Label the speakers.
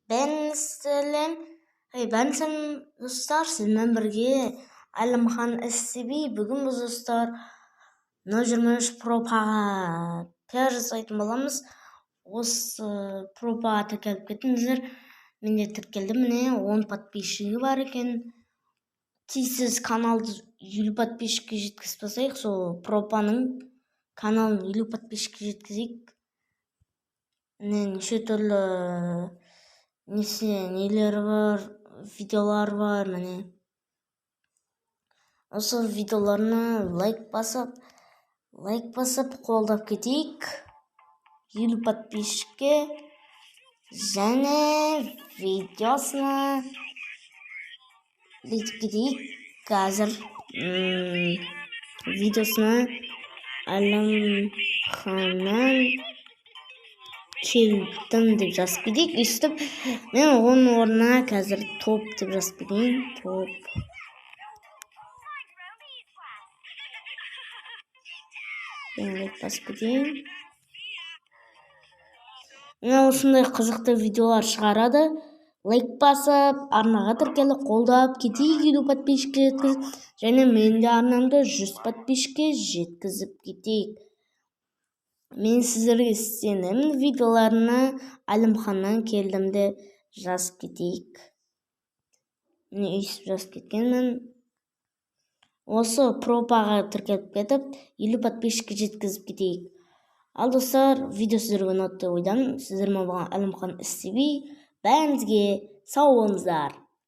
Speaker 1: Ben Selim dostlar, sizden birге Әлімхан SCB. Бүгін біз достар 023 пропаға пиар жасайтын боламыз. Осы пропаға тіркеліп кетіңіздер. Мен де тіркелдім, міне 10 подписчигі бар екен. Тез каналды 50 подписчикке жеткізіп тастайық. Сол пропаның каналын 50 подписчикке жеткізейік. Неше түрлі нелер бар, видеолар бар, міне. Осы видеоларына лайк басып қолдап кетейік. 50 подписчикке және видеосына бүйтіп кетейік. Қазір видеосына Әлімханнан келдім деп жазып кетейік. Өйстіп, мен оның орнына қазір топ деп жазып кетейін. Топ. Лайк басып кетейін. Мен осындай қызықты видеолар шығарады. Лайк басып, арнаға тіркеліп, қолдап кетейік. 50 подписчикке жеткізіп, және мен де арнамды 100 подписчикке жеткізіп кетейік. Мен сіздерге сенемін. Видеоларына Әлімханнан келдім деп жазып кетейік. Міне өйстіп жазып кеткенмін. Осы пропаға тіркеліп кетіп, 50 подписчикке жеткізіп кетейік. Ал достар, видео сіздерге ұнатты ойдамын. Сіздер болған Әлімхан SCB. Бәріңізге сау болыңыздар.